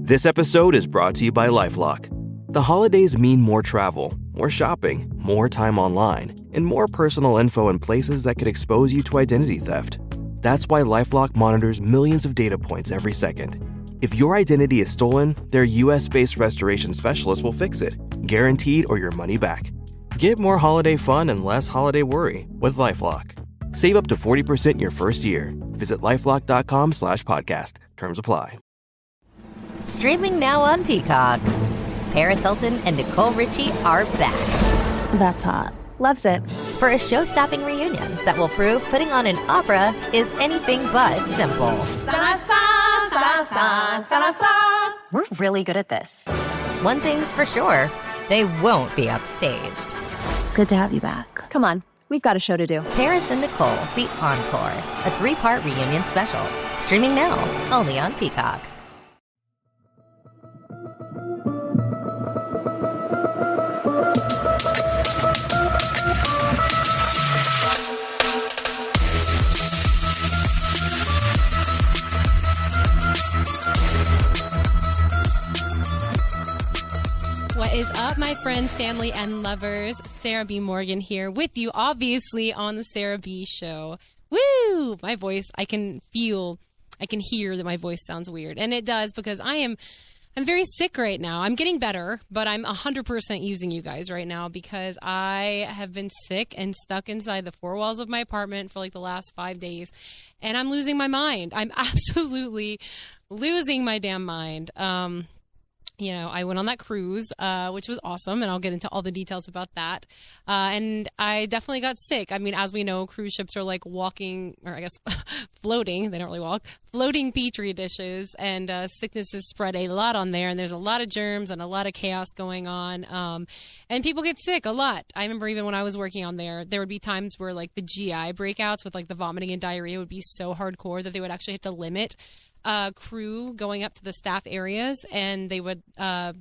This episode is brought to you by LifeLock. The holidays mean more travel, more shopping, more time online, and more personal info in places that could expose you to identity theft. That's why LifeLock monitors millions of data points every second. If your identity is stolen, their US-based restoration specialist will fix it, guaranteed or your money back. Get more holiday fun and less holiday worry with LifeLock. Save up to 40% your first year. Visit LifeLock.com/podcast. Terms apply. Streaming now on Peacock. Paris Hilton and Nicole Richie are back. That's hot. Loves it. For a show-stopping reunion that will prove putting on an opera is anything but simple. We're really good at this. One thing's for sure, they won't be upstaged. Good to have you back. Come on, we've got a show to do. Paris and Nicole, The Encore, a 3-part reunion special. Streaming now, only on Peacock. What is up, my friends, family, and lovers? Sarah B. Morgan here with you, obviously, on the Sarah B. Show. Woo! My voice, I can hear that my voice sounds weird. And it does, because I'm very sick right now. I'm getting better, but I'm 100% using you guys right now because I have been sick and stuck inside the 4 walls of my apartment for like the last 5 days. And I'm losing my mind. I'm absolutely losing my damn mind. I went on that cruise, which was awesome, and I'll get into all the details about that. And I definitely got sick. I mean, as we know, cruise ships are like walking, or I guess floating. They don't really walk. Floating petri dishes, and sickness is spread a lot on there, and there's a lot of germs and a lot of chaos going on. And people get sick a lot. I remember even when I was working on there would be times where like the GI breakouts with like the vomiting and diarrhea would be so hardcore that they would actually have to limit crew going up to the staff areas, and they would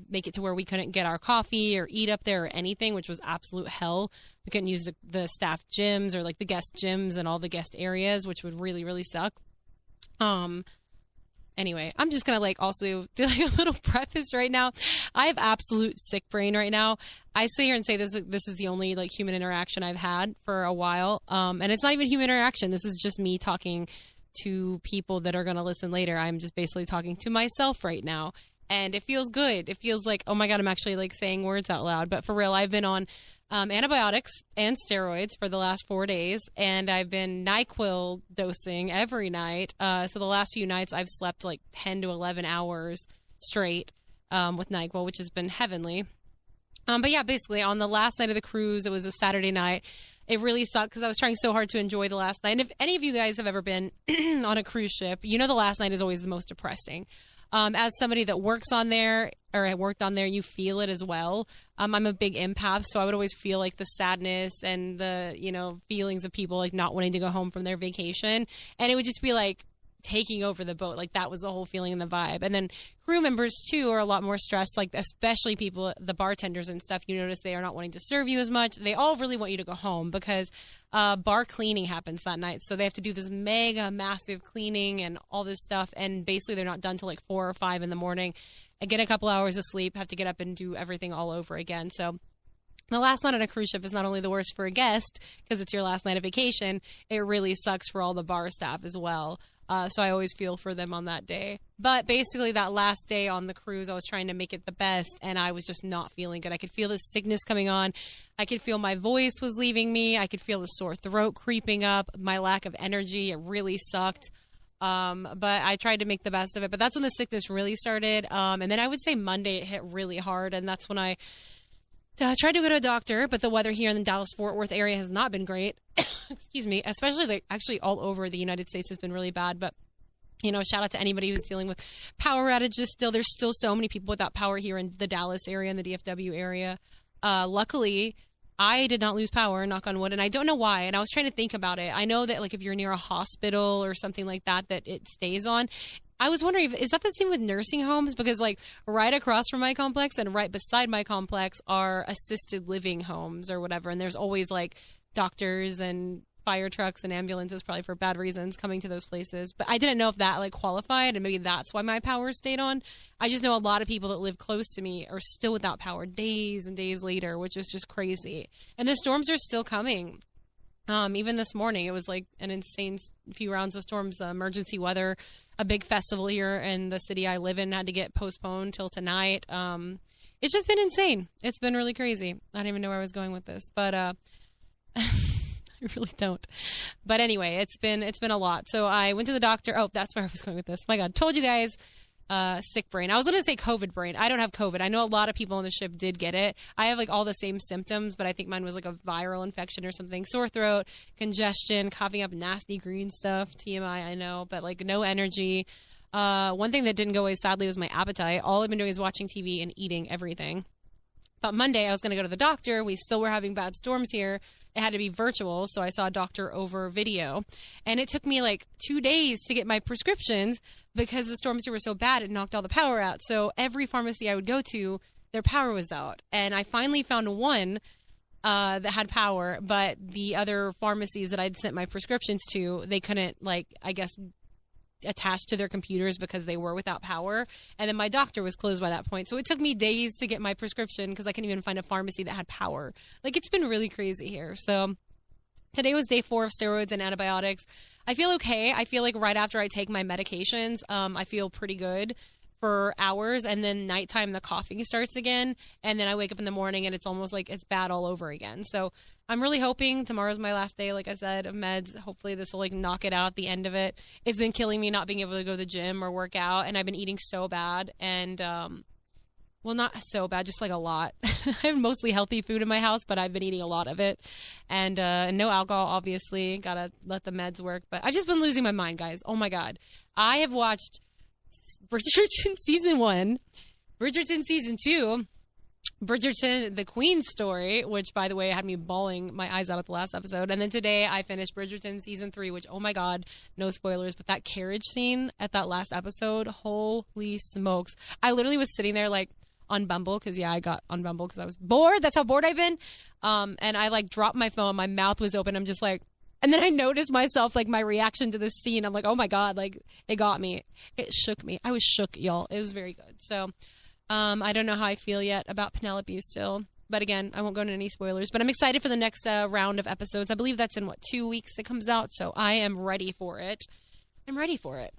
make it to where we couldn't get our coffee or eat up there or anything, which was absolute hell. We couldn't use the staff gyms or like the guest gyms and all the guest areas, which would really, really suck. Anyway, I'm just gonna like also do like a little preface right now. I have absolute sick brain right now. I sit here and say this is the only like human interaction I've had for a while, and it's not even human interaction. This is just me talking to people that are going to listen later. I'm just basically talking to myself right now, and it feels good. It feels like, oh my God, I'm actually like saying words out loud. But for real, I've been on antibiotics and steroids for the last 4 days, and I've been NyQuil dosing every night. So the last few nights I've slept like 10 to 11 hours straight with NyQuil, which has been heavenly. But yeah, basically on the last night of the cruise, it was a Saturday night. It really sucked because I was trying so hard to enjoy the last night. And if any of you guys have ever been on a cruise ship, you know the last night is always the most depressing. As somebody that works on there, or I worked on there, you feel it as well. I'm a big empath, so I would always feel like the sadness and the, feelings of people like not wanting to go home from their vacation. And it would just be like taking over the boat. Like that was the whole feeling and the vibe. And then crew members too are a lot more stressed, like especially people, the bartenders and stuff. You notice they are not wanting to serve you as much. They all really want you to go home because bar cleaning happens that night. So they have to do this mega massive cleaning and all this stuff. And basically they're not done till like 4 or 5 in the morning. I get a couple hours of sleep, have to get up and do everything all over again. So the last night on a cruise ship is not only the worst for a guest because it's your last night of vacation, it really sucks for all the bar staff as well. So I always feel for them on that day. But basically that last day on the cruise, I was trying to make it the best, and I was just not feeling good. I could feel the sickness coming on. I could feel my voice was leaving me. I could feel the sore throat creeping up, my lack of energy. It really sucked. But I tried to make the best of it. But that's when the sickness really started. And then I would say Monday it hit really hard, and that's when I tried to go to a doctor, but the weather here in the Dallas-Fort Worth area has not been great. Excuse me. Especially actually all over the United States has been really bad. But, shout out to anybody who's dealing with power outages still. There's still so many people without power here in the Dallas area and the DFW area. Luckily, I did not lose power, knock on wood, and I don't know why. And I was trying to think about it. I know that like if you're near a hospital or something like that, that it stays on. I was wondering, is that the same with nursing homes? Because like right across from my complex and right beside my complex are assisted living homes or whatever. And there's always like doctors and fire trucks and ambulances, probably for bad reasons, coming to those places. But I didn't know if that like qualified, and maybe that's why my power stayed on. I just know a lot of people that live close to me are still without power days and days later, which is just crazy. And the storms are still coming. Even this morning, it was like an insane few rounds of storms, emergency weather. A big festival here in the city I live in had to get postponed till tonight. It's just been insane. It's been really crazy. I don't even know where I was going with this, but I really don't. But anyway, it's been a lot. So I went to the doctor. Oh, that's where I was going with this. My God, told you guys. Sick brain. I was going to say COVID brain. I don't have COVID. I know a lot of people on the ship did get it. I have like all the same symptoms, but I think mine was like a viral infection or something. Sore throat, congestion, coughing up nasty green stuff. TMI, I know, but like no energy. One thing that didn't go away, sadly, was my appetite. All I've been doing is watching TV and eating everything. But Monday, I was going to go to the doctor. We still were having bad storms here. It had to be virtual, so I saw a doctor over video. And it took me like 2 days to get my prescriptions because the storms here were so bad, it knocked all the power out. So every pharmacy I would go to, their power was out. And I finally found one that had power, but the other pharmacies that I'd sent my prescriptions to, they couldn't, like, I guess, attached to their computers because they were without power. And then my doctor was closed by that point. So it took me days to get my prescription because I couldn't even find a pharmacy that had power. Like, it's been really crazy here. So today was day 4 of steroids and antibiotics. I feel okay. I feel like right after I take my medications, I feel pretty good for hours, and then nighttime the coughing starts again, and then I wake up in the morning and it's almost like it's bad all over again. So I'm really hoping tomorrow's my last day, like I said, of meds. Hopefully this will like knock it out at the end of it. It's been killing me not being able to go to the gym or work out, and I've been eating so bad, and well, not so bad, just like a lot. I have mostly healthy food in my house, but I've been eating a lot of it, and no alcohol, obviously. Gotta let the meds work, but I've just been losing my mind, guys. Oh my God. I have watched Bridgerton season 1, Bridgerton season 2, Bridgerton the Queen's story, which by the way had me bawling my eyes out at the last episode, and then today I finished Bridgerton season 3, which, oh my God, no spoilers, but that carriage scene at that last episode, holy smokes. I literally was sitting there like on Bumble, because I got on Bumble because I was bored. That's how bored I've been. And I like dropped my phone, my mouth was open, I'm just like, and then I noticed myself, like, my reaction to this scene. I'm like, oh, my God, like, it got me. It shook me. I was shook, y'all. It was very good. So I don't know how I feel yet about Penelope still. But, again, I won't go into any spoilers. But I'm excited for the next round of episodes. I believe that's in, 2 weeks it comes out. So I am ready for it. I'm ready for it.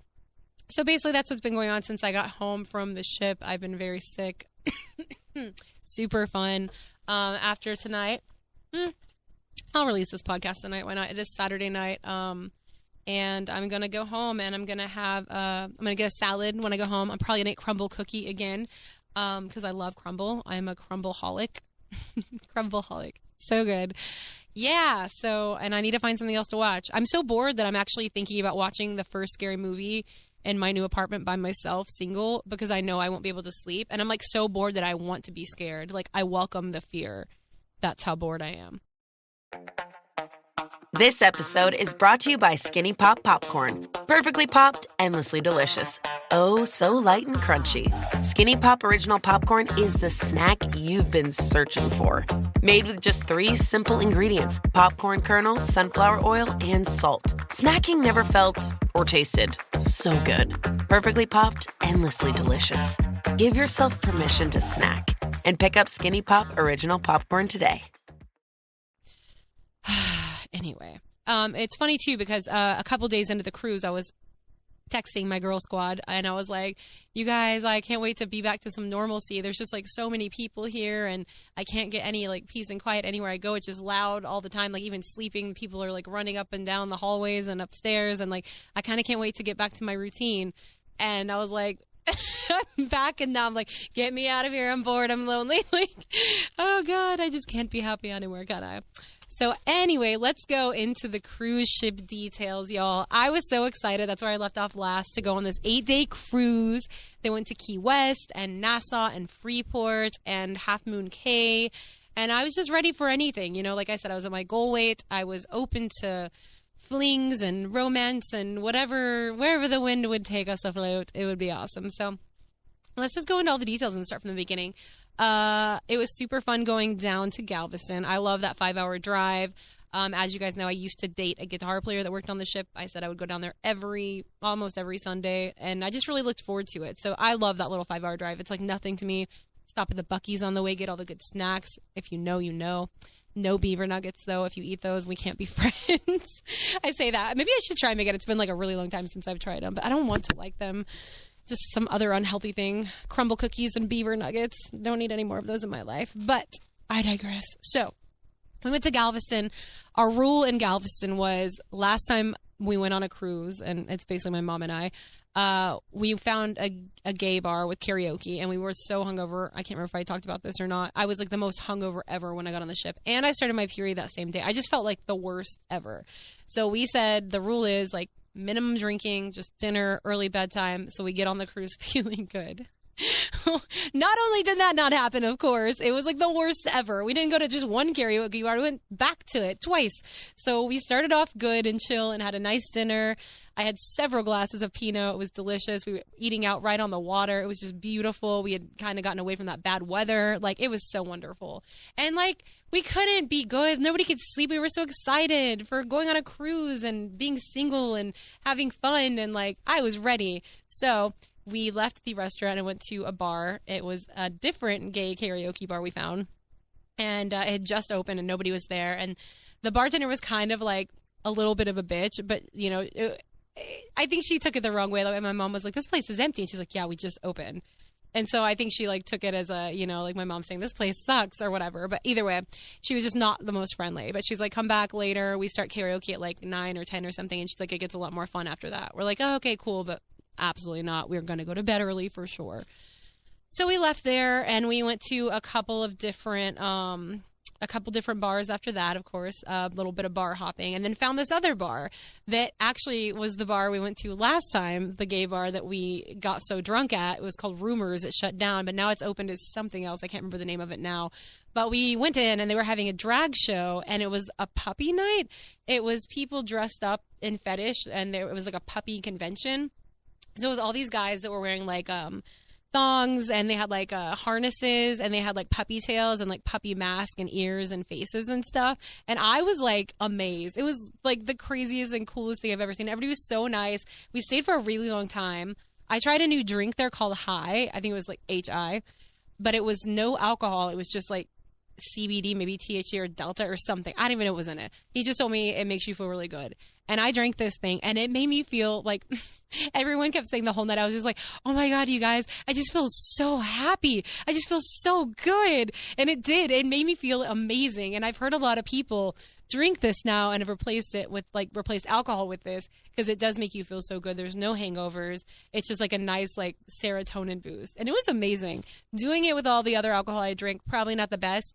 So, basically, that's what's been going on since I got home from the ship. I've been very sick. Super fun. After tonight. I'll release this podcast tonight. Why not? It is Saturday night. And I'm going to go home and I'm going to have, I'm going to get a salad when I go home. I'm probably going to eat crumble cookie again. Cause I love crumble. I'm a crumble-holic. Crumble-holic. So good. Yeah. So, and I need to find something else to watch. I'm so bored that I'm actually thinking about watching the first scary movie in my new apartment by myself, single, because I know I won't be able to sleep. And I'm like so bored that I want to be scared. Like, I welcome the fear. That's how bored I am. This episode is brought to you by Skinny Pop Popcorn. Perfectly popped, endlessly delicious. Oh, so light and crunchy. Skinny Pop Original Popcorn is the snack you've been searching for. Made with just 3 simple ingredients: popcorn kernels, sunflower oil, and salt. Snacking never felt or tasted so good. Perfectly popped, endlessly delicious. Give yourself permission to snack and pick up Skinny Pop Original Popcorn today. Anyway, it's funny too because a couple days into the cruise, I was texting my girl squad and I was like, you guys, I can't wait to be back to some normalcy. There's just like so many people here and I can't get any like peace and quiet anywhere I go. It's just loud all the time. Like even sleeping, people are like running up and down the hallways and upstairs, and like I kind of can't wait to get back to my routine. And I was like, I'm back and now I'm like, get me out of here. I'm bored. I'm lonely. Like, oh God, I just can't be happy anywhere, can I? So anyway, let's go into the cruise ship details, y'all. I was so excited. That's where I left off last, to go on this 8-day cruise. They went to Key West and Nassau and Freeport and Half Moon Cay. And I was just ready for anything. You know, like I said, I was at my goal weight. I was open to flings and romance and wherever the wind would take us afloat. It would be awesome. So let's just go into all the details and start from the beginning. It was super fun going down to Galveston. I love that 5-hour drive. As you guys know, I used to date a guitar player that worked on the ship. I said I would go down there almost every Sunday, and I just really looked forward to it. So I love that little 5-hour drive. It's like nothing to me. Stop at the Buc-ee's on the way, get all the good snacks. If you know, you know. No beaver nuggets, though. If you eat those, we can't be friends. I say that. Maybe I should try them again. It's been like a really long time since I've tried them, but I don't want to like them. Just some other unhealthy thing. Crumble cookies and beaver nuggets. Don't need any more of those in my life. But I digress. So we went to Galveston. Our rule in Galveston was last time we went on a cruise, and it's basically my mom and I, we found a gay bar with karaoke, and we were so hungover. I can't remember if I talked about this or not. I was like the most hungover ever when I got on the ship, and I started my period that same day. I just felt like the worst ever. So we said the rule is like minimum drinking, just dinner, early bedtime, so we get on the cruise feeling good. Not only did that not happen, of course, it was like the worst ever. We didn't go to just one karaoke bar. We went back to it twice. So we started off good and chill and had a nice dinner. I had several glasses of Pinot. It was delicious. We were eating out right on the water. It was just beautiful. We had kind of gotten away from that bad weather. Like, it was so wonderful. And, like, we couldn't be good. Nobody could sleep. We were so excited for going on a cruise and being single and having fun. And, like, I was ready. So we left the restaurant and went to a bar. It was a different gay karaoke bar we found. And it had just opened and nobody was there. And the bartender was kind of like a little bit of a bitch. But, you know, I think she took it the wrong way. Like, my mom was like, this place is empty. And she's like, yeah, we just opened. And so I think she like took it as a, you know, like my mom saying this place sucks or whatever. But either way, she was just not the most friendly. But she's like, come back later. We start karaoke at like 9 or 10 or something. And she's like, it gets a lot more fun after that. We're like, oh, okay, cool. But absolutely not. We're going to go to bed early for sure. So we left there and we went to a couple different bars after that, of course, a little bit of bar hopping, and then found this other bar that actually was the bar we went to last time, the gay bar that we got so drunk at. It was called Rumors. It shut down, but now it's opened as something else. I can't remember the name of it now. But we went in and they were having a drag show, and it was a puppy night. It was people dressed up in fetish, and it was like a puppy convention. So it was all these guys that were wearing like thongs, and they had like harnesses, and they had like puppy tails and like puppy mask and ears and faces and stuff. And I was like amazed. It was like the craziest and coolest thing I've ever seen. Everybody was so nice. We stayed for a really long time. I tried a new drink there called HEHE. I think it was like HI, but it was no alcohol. It was just like CBD, maybe THC or Delta or something. I don't even know what was in it. He just told me it makes you feel really good. And I drank this thing, and it made me feel like everyone kept saying the whole night. I was just like, oh my God, you guys, I just feel so happy. I just feel so good. And it did. It made me feel amazing. And I've heard a lot of people drink this now and have replaced alcohol with this because it does make you feel so good. There's no hangovers. It's just like a nice like serotonin boost. And it was amazing. Doing it with all the other alcohol I drink, probably not the best.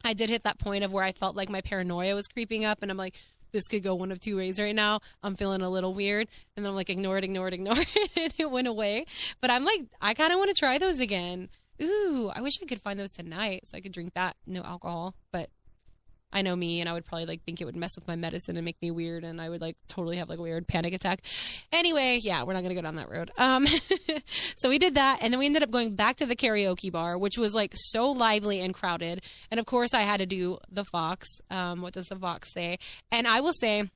I did hit that point of where I felt like my paranoia was creeping up, and I'm like, this could go one of two ways right now. I'm feeling a little weird. And then I'm like, ignore it. And it went away. But I'm like, I kind of want to try those again. Ooh, I wish I could find those tonight so I could drink that. No alcohol. But I know me, and I would probably like think it would mess with my medicine and make me weird, and I would like totally have like a weird panic attack. Anyway, yeah, we're not going to go down that road. So we did that, and then we ended up going back to the karaoke bar, which was like so lively and crowded. And of course I had to do the Fox. What does the Fox say? And I will say,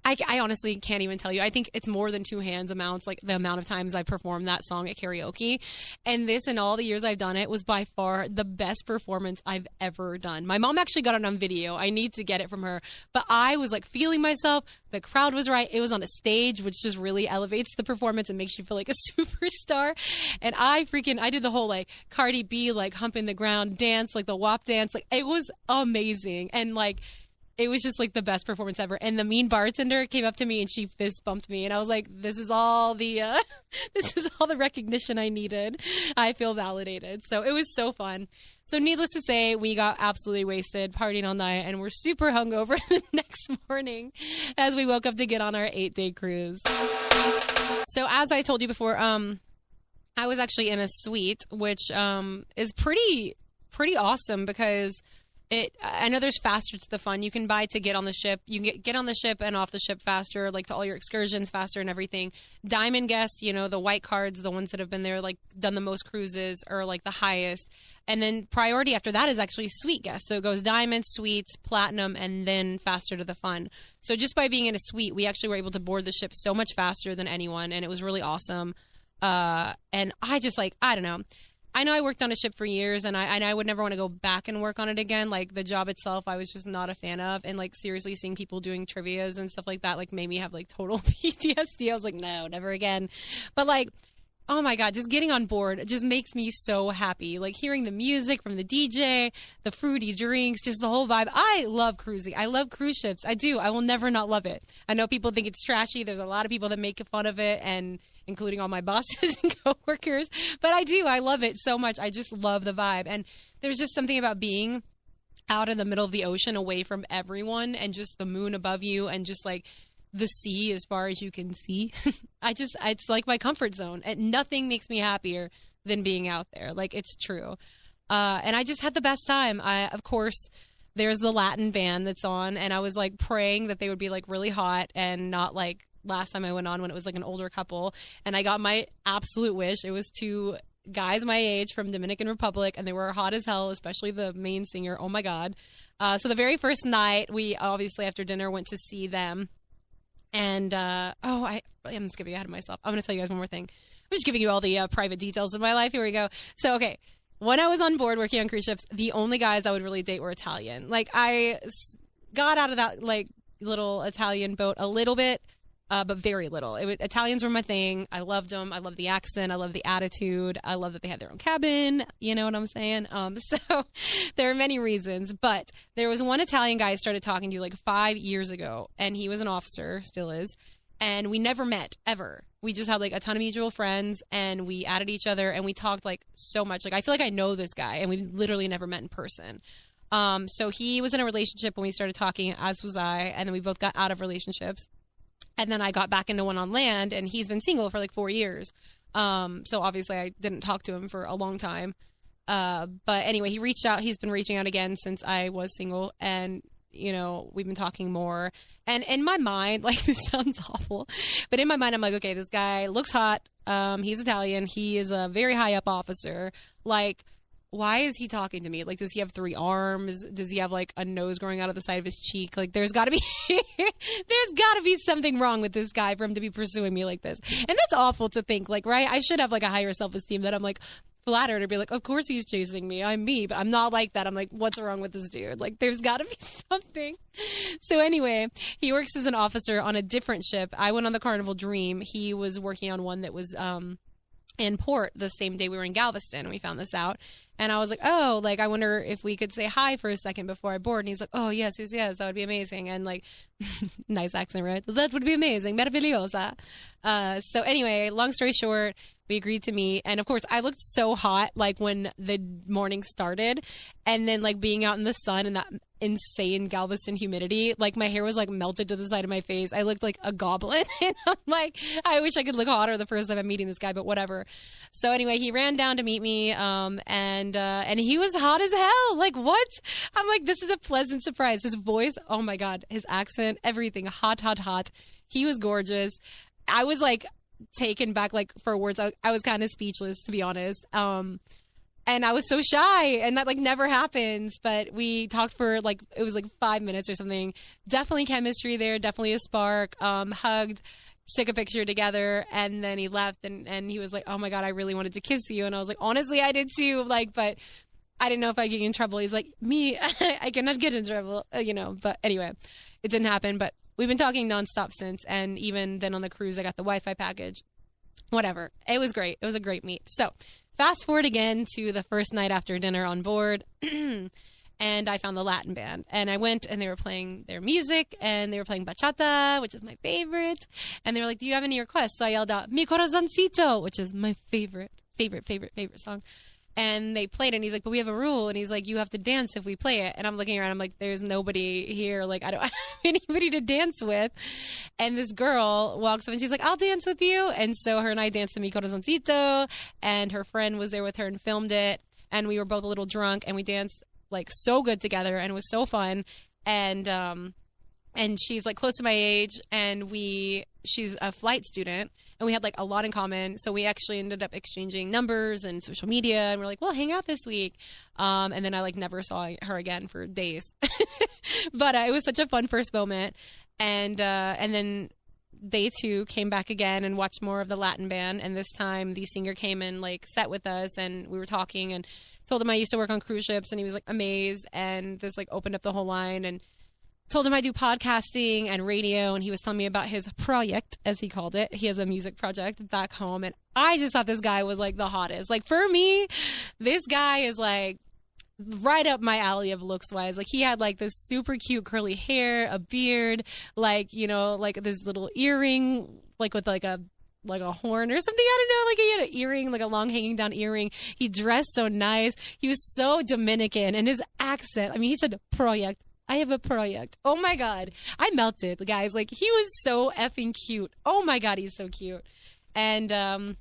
I honestly can't even tell you. I think it's more than two hands amounts, like the amount of times I performed that song at karaoke. And this, in all the years I've done it, was by far the best performance I've ever done. My mom actually got it on video. I need to get it from her. But I was like feeling myself. The crowd was right. It was on a stage, which just really elevates the performance and makes you feel like a superstar. And I did the whole like Cardi B, like humping the ground dance, like the WAP dance. Like, it was amazing. And like, it was just like the best performance ever. And the mean bartender came up to me and she fist bumped me. And I was like, this is all the recognition I needed. I feel validated. So it was so fun. So needless to say, we got absolutely wasted partying all night, and we're super hungover the next morning as we woke up to get on our 8-day cruise. So as I told you before, I was actually in a suite, which is pretty awesome because I know there's faster to the fun you can buy to get on the ship. You can get on the ship and off the ship faster, like to all your excursions faster and everything. Diamond guests, you know, the white cards, the ones that have been there, like done the most cruises, are like the highest. And then priority after that is actually suite guests. So it goes diamond, suites, platinum, and then faster to the fun. So just by being in a suite, we actually were able to board the ship so much faster than anyone, and it was really awesome. And I just like, I don't know. I know I worked on a ship for years, and I would never want to go back and work on it again. Like, the job itself, I was just not a fan of. And, like, seriously, seeing people doing trivias and stuff like that, like, made me have, like, total PTSD. I was like, no, never again. But, like, oh, my God, just getting on board, it just makes me so happy. Like, hearing the music from the DJ, the fruity drinks, just the whole vibe. I love cruising. I love cruise ships. I do. I will never not love it. I know people think it's trashy. There's a lot of people that make fun of it, and including all my bosses and coworkers. But I do. I love it so much. I just love the vibe. And there's just something about being out in the middle of the ocean away from everyone and just the moon above you and just like the sea as far as you can see. It's like my comfort zone. And nothing makes me happier than being out there. Like, it's true. And I just had the best time. Of course, there's the Latin band that's on, and I was like praying that they would be like really hot and not like last time I went on when it was like an older couple, and I got my absolute wish. It was 2 guys my age from Dominican Republic, and they were hot as hell, especially the main singer. Oh my God. So the very first night, we obviously after dinner went to see them. And, I'm skipping ahead of myself. I'm going to tell you guys one more thing. I'm just giving you all the private details of my life. Here we go. So, okay. When I was on board working on cruise ships, the only guys I would really date were Italian. Like, I got out of that, like, little Italian boat a little bit, but very little. Italians were my thing. I loved them. I loved the accent. I loved the attitude. I loved that they had their own cabin. You know what I'm saying? So there are many reasons, but there was one Italian guy I started talking to like 5 years ago, and he was an officer, still is, and we never met ever. We just had like a ton of mutual friends, and we added each other, and we talked like so much. Like, I feel like I know this guy, and we literally never met in person. So he was in a relationship when we started talking, as was I, and then we both got out of relationships. And then I got back into one on land, and he's been single for like 4 years. So obviously I didn't talk to him for a long time. But anyway, he reached out. He's been reaching out again since I was single. And, you know, we've been talking more. And in my mind, like, this sounds awful, but in my mind, I'm like, okay, this guy looks hot. He's Italian. He is a very high up officer. Like, why is he talking to me? Like, does he have 3 arms? Does he have like a nose growing out of the side of his cheek? Like, there's got to be something wrong with this guy for him to be pursuing me like this. And that's awful to think, like, right? I should have like a higher self-esteem that I'm like flattered to be like, of course he's chasing me. I'm me, but I'm not like that. I'm like, what's wrong with this dude? Like, there's got to be something. So anyway, he works as an officer on a different ship. I went on the Carnival Dream. He was working on one that was in port the same day we were in Galveston, and we found this out. And I was like, oh, like, I wonder if we could say hi for a second before I board. And he's like, oh, yes, that would be amazing. And like, nice accent, right? That would be amazing. Maravillosa. So anyway, long story short, we agreed to meet. And of course, I looked so hot, like, when the morning started. And then, like, being out in the sun and that insane Galveston humidity, like, my hair was, like, melted to the side of my face. I looked like a goblin. And I'm like, I wish I could look hotter the first time I'm meeting this guy, but whatever. So anyway, he ran down to meet me. And he was hot as hell. Like, what? I'm like, this is a pleasant surprise. His voice, oh my God, his accent, everything, hot, hot, hot. He was gorgeous. I was like taken back, like, for words. I was kind of speechless, to be honest. And I was so shy, and that like never happens. But we talked for like, it was like 5 minutes or something. Definitely chemistry there. Definitely a spark. Hugged. Took a picture together, and then he left, and he was like, oh my God, I really wanted to kiss you. And I was like, honestly, I did too. Like, but I didn't know if I'd get in trouble. He's like, me, I cannot get in trouble, you know. But anyway, it didn't happen. But we've been talking nonstop since. And even then on the cruise, I got the Wi-Fi package. Whatever. It was great. It was a great meet. So fast forward again to the first night after dinner on board. And I found the Latin band, and I went, and they were playing their music, and they were playing bachata, which is my favorite. And they were like, do you have any requests? So I yelled out, mi corazoncito, which is my favorite song. And they played it, and he's like, but we have a rule. And he's like, you have to dance if we play it. And I'm looking around, I'm like, there's nobody here. Like, I don't have anybody to dance with. And this girl walks up, and she's like, I'll dance with you. And so her and I danced to Mi Corazoncito, and her friend was there with her and filmed it. And we were both a little drunk, and we danced like so good together, and it was so fun. And she's like close to my age, and she's a flight student, and we had like a lot in common. So we actually ended up exchanging numbers and social media, and we're like, we'll hang out this week. And then I like never saw her again for days. But it was such a fun first moment. And then day 2 came back again and watched more of the Latin band. And this time the singer came and like sat with us, and we were talking, and told him I used to work on cruise ships, and he was like amazed. And this like opened up the whole line, and told him I do podcasting and radio, and he was telling me about his project, as he called it. He has a music project back home, and I just thought this guy was like the hottest. Like for me, this guy is like right up my alley of looks wise. Like he had like this super cute curly hair, a beard, like, you know, like this little earring, like with like a horn or something. I don't know. Like he had an earring, like a long hanging down earring. He dressed so nice. He was so Dominican, and his accent, I mean, he said project. I have a project. Oh my God. I melted, guys. Like he was so effing cute. Oh my God. He's so cute. And,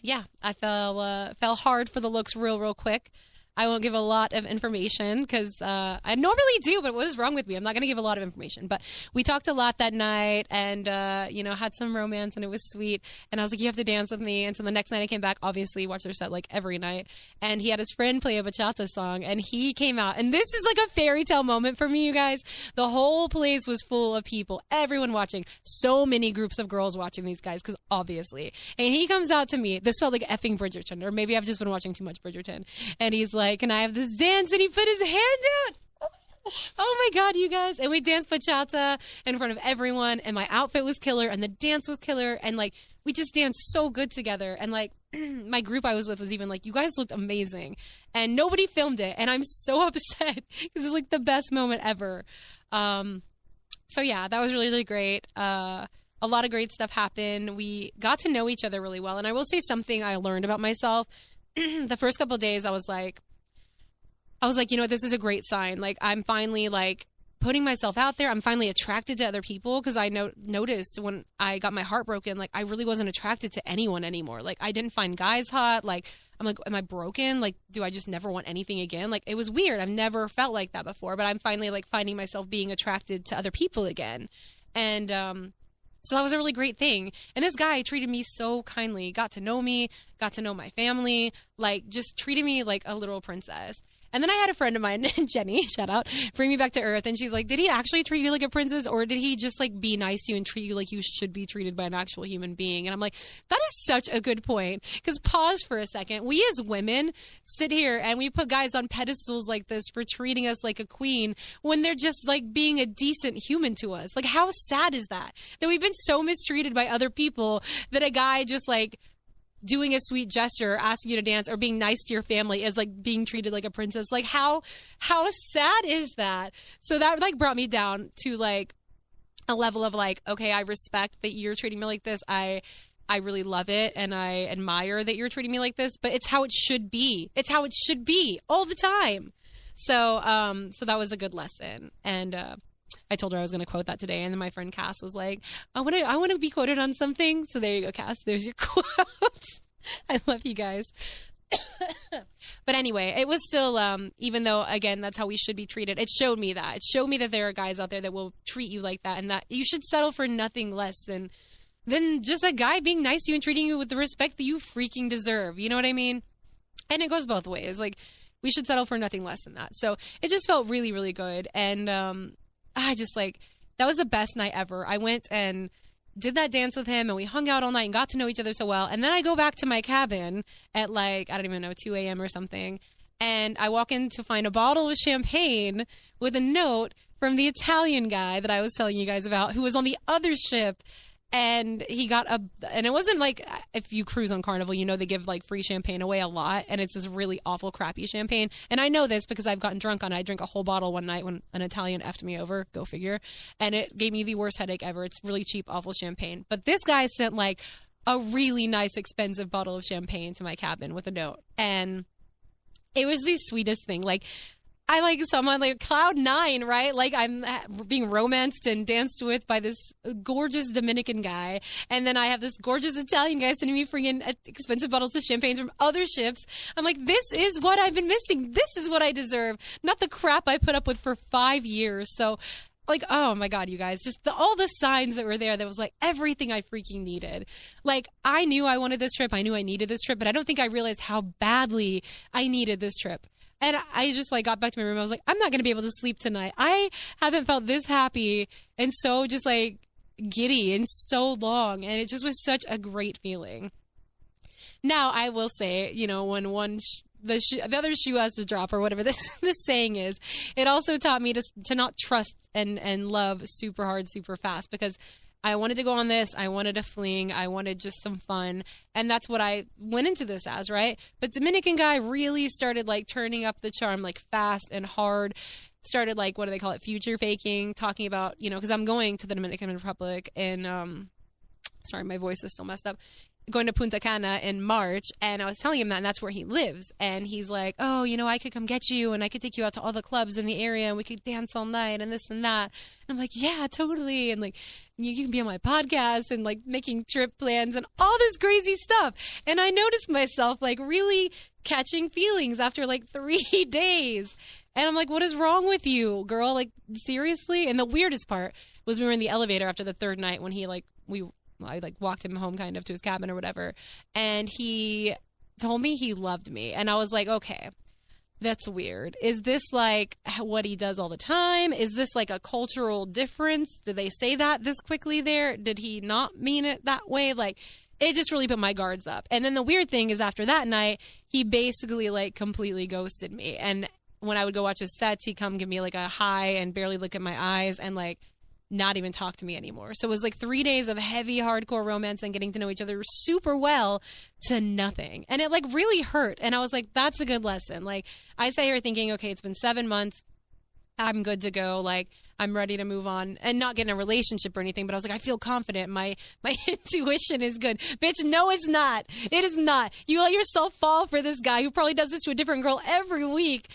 yeah, I fell hard for the looks real quick. I won't give a lot of information because I normally do, but what is wrong with me? I'm not going to give a lot of information. But we talked a lot that night, and, you know, had some romance, and it was sweet. And I was like, you have to dance with me. And so the next night I came back, obviously, watched their set like every night. And he had his friend play a bachata song, and he came out. And this is like a fairy tale moment for me, you guys. The whole place was full of people, everyone watching. So many groups of girls watching these guys, because obviously. And he comes out to me. This felt like effing Bridgerton, or maybe I've just been watching too much Bridgerton. And he's like, can I have this dance? And he put his hand out. Oh my God, you guys. And we danced bachata in front of everyone, and my outfit was killer, and the dance was killer, and like we just danced so good together. And like my group I was with was even like, you guys looked amazing, and nobody filmed it, and I'm so upset because it's like the best moment ever. So yeah, that was really great. A lot of great stuff happened. We got to know each other really well, and I will say something I learned about myself. The first couple of days I was like, you know, this is a great sign. Like, I'm finally, like, putting myself out there. I'm finally attracted to other people, because I noticed when I got my heart broken, like, I really wasn't attracted to anyone anymore. Like, I didn't find guys hot. Like, I'm like, am I broken? Like, do I just never want anything again? Like, it was weird. I've never felt like that before. But I'm finally, like, finding myself being attracted to other people again. And so that was a really great thing. And this guy treated me so kindly. Got to know me. Got to know my family. Like, just treated me like a little princess. And then I had a friend of mine, Jenny, shout out, bring me back to earth. And she's like, did he actually treat you like a princess, or did he just like be nice to you and treat you like you should be treated by an actual human being? And I'm like, that is such a good point. Because pause for a second. We as women sit here and we put guys on pedestals like this for treating us like a queen when they're just like being a decent human to us. Like, how sad is that? That we've been so mistreated by other people that a guy just like doing a sweet gesture, asking you to dance, or being nice to your family is like being treated like a princess. Like, how sad is that? So that like brought me down to like a level of like, okay, I respect that you're treating me like this. I really love it, and I admire that you're treating me like this, but it's how it should be. It's how it should be all the time. So that was a good lesson. And I told her I was going to quote that today, and then my friend Cass was like, I want to be quoted on something. So there you go, Cass. There's your quote. I love you guys. But anyway, it was still, even though, again, that's how we should be treated, it showed me that. It showed me that there are guys out there that will treat you like that, and that you should settle for nothing less than just a guy being nice to you and treating you with the respect that you freaking deserve. You know what I mean? And it goes both ways. Like, we should settle for nothing less than that. So it just felt really, really good. And I just like, that was the best night ever. I went and did that dance with him, and we hung out all night and got to know each other so well. And then I go back to my cabin at like, I don't even know, 2 a.m. or something. And I walk in to find a bottle of champagne with a note from the Italian guy that I was telling you guys about, who was on the other ship. And he got and it wasn't like, if you cruise on Carnival, you know, they give like free champagne away a lot. And it's this really awful, crappy champagne. And I know this because I've gotten drunk on it. I drank a whole bottle one night when an Italian effed me over, go figure. And it gave me the worst headache ever. It's really cheap, awful champagne. But this guy sent like a really nice, expensive bottle of champagne to my cabin with a note. And it was the sweetest thing. Like, so I'm on like cloud 9, right? Like I'm being romanced and danced with by this gorgeous Dominican guy. And then I have this gorgeous Italian guy sending me freaking expensive bottles of champagne from other ships. I'm like, this is what I've been missing. This is what I deserve. Not the crap I put up with for 5 years. So like, oh my God, you guys, just all the signs that were there that was like everything I freaking needed. Like I knew I wanted this trip. I knew I needed this trip, but I don't think I realized how badly I needed this trip. And I just like got back to my room. I was like, I'm not going to be able to sleep tonight. I haven't felt this happy and so just like giddy in so long. And it just was such a great feeling. Now, I will say, you know, when the other shoe has to drop or whatever this saying is, it also taught me to not trust and love super hard, super fast, because I wanted to go on this. I wanted a fling. I wanted just some fun. And that's what I went into this as, right? But Dominican guy really started like turning up the charm, like fast and hard. Started like, what do they call it? Future faking, talking about, you know, because I'm going to the Dominican Republic and, sorry, my voice is still messed up. Going to Punta Cana in March, and I was telling him that, and that's where he lives. And he's like, oh, you know, I could come get you, and I could take you out to all the clubs in the area, and we could dance all night, and this and that. And I'm like, yeah, totally. And like, you can be on my podcast, and like making trip plans, and all this crazy stuff. And I noticed myself like really catching feelings after like 3 days. And I'm like, what is wrong with you, girl? Like, seriously? And the weirdest part was we were in the elevator after the third night when he like, I like walked him home kind of to his cabin or whatever. And he told me he loved me. And I was like, okay, that's weird. Is this like what he does all the time? Is this like a cultural difference? Did they say that this quickly there? Did he not mean it that way? Like, it just really put my guards up. And then the weird thing is after that night, he basically like completely ghosted me. And when I would go watch his sets, he'd come give me like a hi and barely look at my eyes and like not even talk to me anymore. So it was like 3 days of heavy, hardcore romance and getting to know each other super well to nothing. And it like really hurt. And I was like, that's a good lesson. Like I sat here thinking, okay, it's been 7 months. I'm good to go. Like I'm ready to move on and not get in a relationship or anything. But I was like, I feel confident. My intuition is good. Bitch, no, it's not. It is not. You let yourself fall for this guy who probably does this to a different girl every week.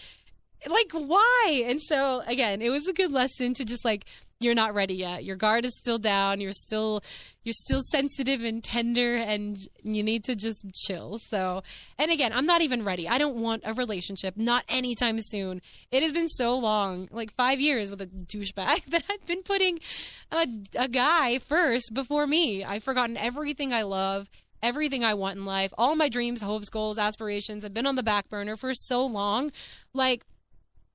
Like, why? And so again, it was a good lesson to just like, you're not ready yet. Your guard is still down. You're still sensitive and tender, and you need to just chill. So, and again, I'm not even ready. I don't want a relationship, not anytime soon. It has been so long, like 5 years with a douchebag, that I've been putting a guy first before me. I've forgotten everything I love, everything I want in life. All my dreams, hopes, goals, aspirations have been on the back burner for so long. Like,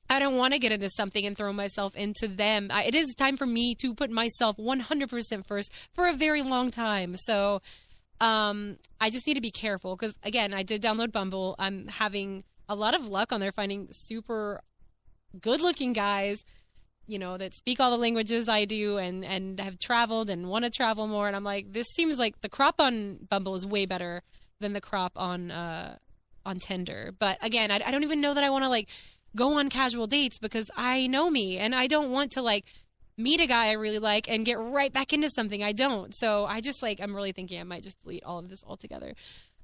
I don't want to get into something and throw myself into them. It is time for me to put myself 100% first for a very long time. So I just need to be careful because, again, I did download Bumble. I'm having a lot of luck on there finding super good-looking guys, you know, that speak all the languages I do and have traveled and want to travel more. And I'm like, this seems like the crop on Bumble is way better than the crop on Tinder. But, again, I don't even know that I want to, like, go on casual dates because I know me and I don't want to like meet a guy I really like and get right back into something I don't. So I just like, I'm really thinking I might just delete all of this altogether.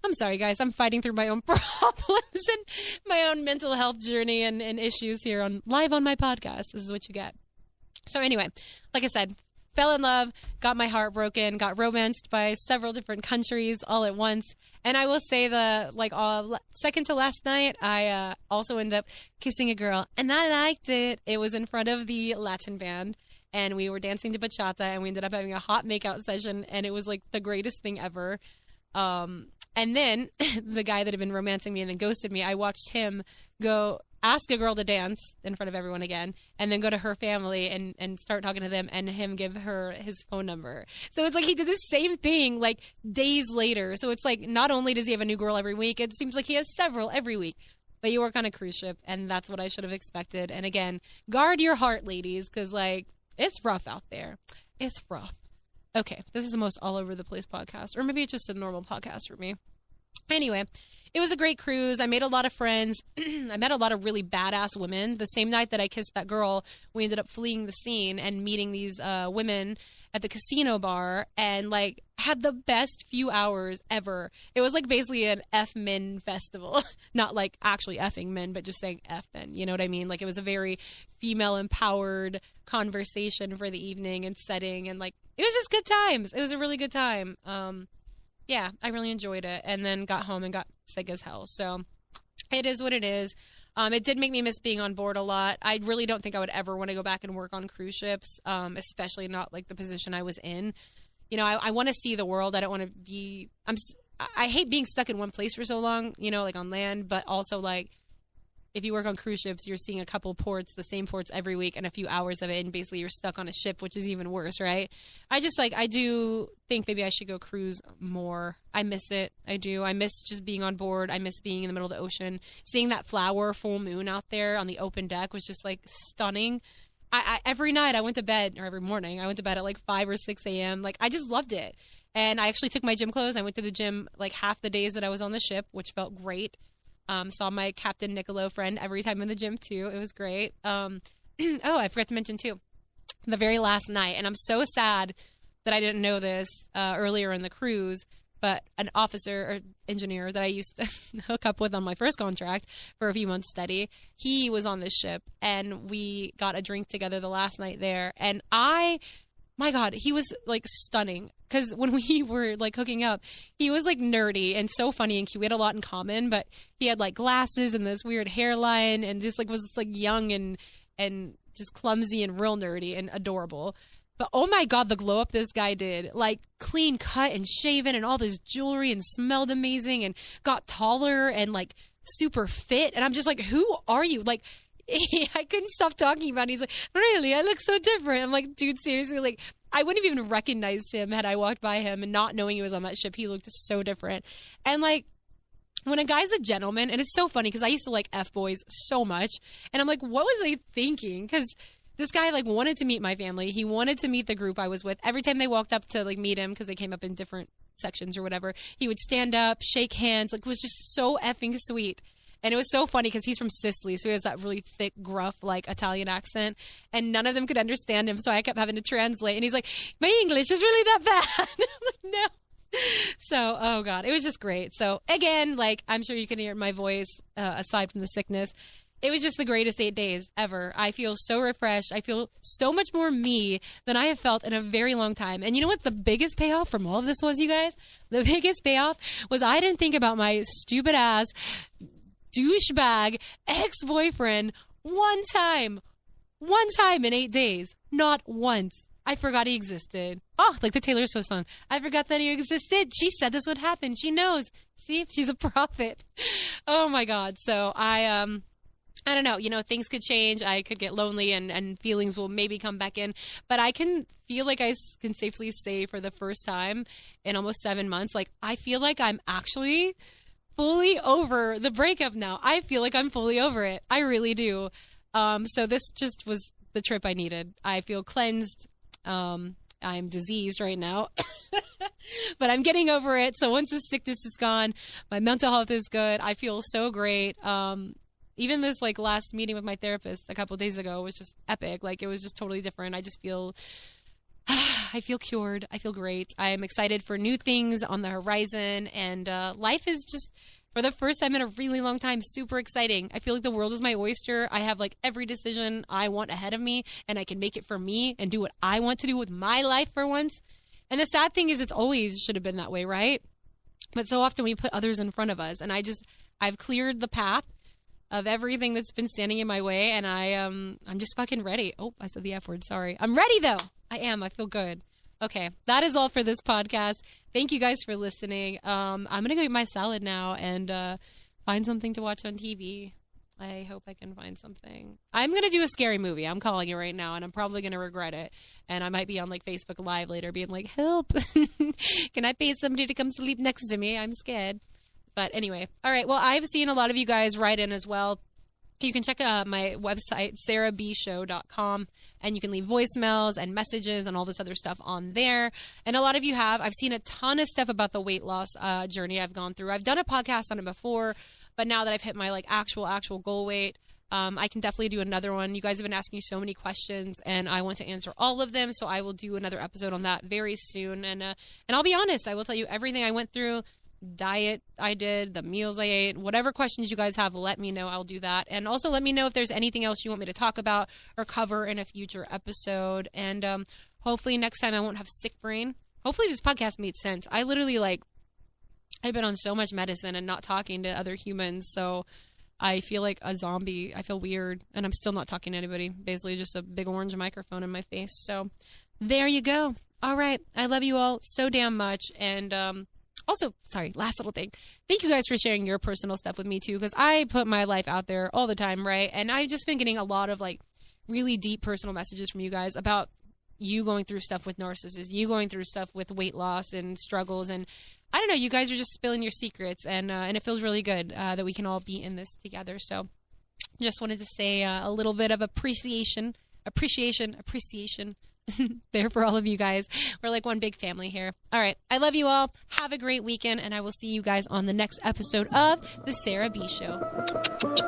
I'm sorry guys, I'm fighting through my own problems and my own mental health journey and issues here live on my podcast. This is what you get. So anyway, like I said, fell in love, got my heart broken, got romanced by several different countries all at once. And I will say second to last night, I also ended up kissing a girl, and I liked it. It was in front of the Latin band, and we were dancing to bachata, and we ended up having a hot makeout session, and it was like the greatest thing ever. And then the guy that had been romancing me and then ghosted me, I watched him go ask a girl to dance in front of everyone again, and then go to her family and start talking to them, and him give her his phone number. So it's like he did the same thing like days later. So it's like not only does he have a new girl every week, it seems like he has several every week. But you work on a cruise ship, and that's what I should have expected. And again, guard your heart, ladies, because like it's rough out there. It's rough. Okay, this is the most all over the place podcast, or maybe it's just a normal podcast for me. Anyway, it was a great cruise. I made a lot of friends. I met a lot of really badass women. The same night that I kissed that girl, we ended up fleeing the scene and meeting these women at the casino bar, and like had the best few hours ever. It was like basically an F men festival. Not like actually effing men, but just saying F men. You know what I mean? Like, it was a very female empowered conversation for the evening and setting, and like it was just good times. It was a really good time. Yeah, I really enjoyed it, and then got home and got sick as hell. So it is what it is. It did make me miss being on board a lot. I really don't think I would ever want to go back and work on cruise ships, especially not like the position I was in. You know, I want to see the world. I don't want to be, I hate being stuck in one place for so long, you know, like on land, but also like if you work on cruise ships, you're seeing a couple ports, the same ports every week and a few hours of it. And basically you're stuck on a ship, which is even worse, right? I do think maybe I should go cruise more. I miss it. I do. I miss just being on board. I miss being in the middle of the ocean. Seeing that flower full moon out there on the open deck was just like stunning. Every night I went to bed, or every morning I went to bed at like 5 or 6 a.m. Like, I just loved it. And I actually took my gym clothes. I went to the gym like half the days that I was on the ship, which felt great. Saw my Captain Niccolo friend every time in the gym too. It was great. Oh, I forgot to mention too, the very last night, and I'm so sad that I didn't know this earlier in the cruise, but an officer or engineer that I used to hook up with on my first contract for a few months study, he was on this ship, and we got a drink together the last night there, and my God, he was like stunning. Because when we were like hooking up, he was like nerdy and so funny and cute. We had a lot in common, but he had like glasses and this weird hairline and just like was like young and just clumsy and real nerdy and adorable. But oh my God, the glow up this guy did. Like, clean cut and shaven and all this jewelry, and smelled amazing and got taller and like super fit. And I'm just like, who are you? Like, I couldn't stop talking about it. He's like, really? I look so different. I'm like, dude, seriously, like, I wouldn't have even recognized him had I walked by him, and not knowing he was on that ship. He looked so different. And like, when a guy's a gentleman, and it's so funny because I used to like F boys so much, and I'm like, what was I thinking? Because this guy like wanted to meet my family. He wanted to meet the group I was with. Every time they walked up to like meet him, because they came up in different sections or whatever, he would stand up, shake hands. Like, it was just so effing sweet. And it was so funny because he's from Sicily, so he has that really thick, gruff, like, Italian accent. And none of them could understand him, so I kept having to translate. And he's like, my English is really that bad. I'm like, no. So, oh, God. It was just great. So, again, like, I'm sure you can hear my voice, aside from the sickness. It was just the greatest 8 days ever. I feel so refreshed. I feel so much more me than I have felt in a very long time. And you know what the biggest payoff from all of this was, you guys? The biggest payoff was I didn't think about my stupid ass douchebag ex-boyfriend one time in 8 days. Not once. I forgot he existed. Oh, like the Taylor Swift song. I forgot that he existed. She said this would happen. She knows. See, she's a prophet. Oh my God. So I don't know, you know, things could change. I could get lonely and feelings will maybe come back in, but I can feel like I can safely say for the first time in almost 7 months, like, I feel like I'm actually fully over the breakup now. I feel like I'm fully over it. I really do. So this just was the trip I needed. I feel cleansed. I'm diseased right now, but I'm getting over it. So once the sickness is gone, my mental health is good. I feel so great. Even this like last meeting with my therapist a couple of days ago was just epic. Like, it was just totally different. I just feel I feel cured. I feel great. I am excited for new things on the horizon, and life is just, for the first time in a really long time, super exciting. I feel like the world is my oyster. I have like every decision I want ahead of me, and I can make it for me and do what I want to do with my life for once. And the sad thing is, it's always should have been that way, right? But so often we put others in front of us, and I've cleared the path of everything that's been standing in my way, and I'm just fucking ready. Oh, I said the F word. Sorry. I'm ready though. I am. I feel good. Okay, that is all for this podcast. Thank you guys for listening. I'm gonna go eat my salad now and find something to watch on TV. I hope I can find something. I'm gonna do a scary movie. I'm calling it right now, and I'm probably gonna regret it. And I might be on like Facebook Live later, being like, "Help! Can I pay somebody to come sleep next to me? I'm scared." But anyway, all right. Well, I've seen a lot of you guys write in as well. You can check my website, sarahbshow.com, and you can leave voicemails and messages and all this other stuff on there. And a lot of you have. I've seen a ton of stuff about the weight loss journey I've gone through. I've done a podcast on it before, but now that I've hit my like actual goal weight, I can definitely do another one. You guys have been asking me so many questions, and I want to answer all of them, so I will do another episode on that very soon. And I'll be honest, I will tell you everything I went through. Diet I did, the meals I ate, whatever questions you guys have, let me know. I'll do that. And also let me know if there's anything else you want me to talk about or cover in a future episode. And hopefully next time I won't have sick brain. Hopefully this podcast made sense. I literally I've been on so much medicine and not talking to other humans, so I feel like a zombie. I feel weird, and I'm still not talking to anybody. Basically just a big orange microphone in my face. So there you go. All right. I love you all so damn much. And also, sorry, last little thing. Thank you guys for sharing your personal stuff with me too, because I put my life out there all the time, right? And I've just been getting a lot of really deep personal messages from you guys about you going through stuff with narcissists, you going through stuff with weight loss and struggles. And I don't know, you guys are just spilling your secrets, and it feels really good that we can all be in this together. So just wanted to say a little bit of appreciation there for all of you guys. We're like one big family here. All right. I love you all. Have a great weekend, and I will see you guys on the next episode of The Sarah B Show.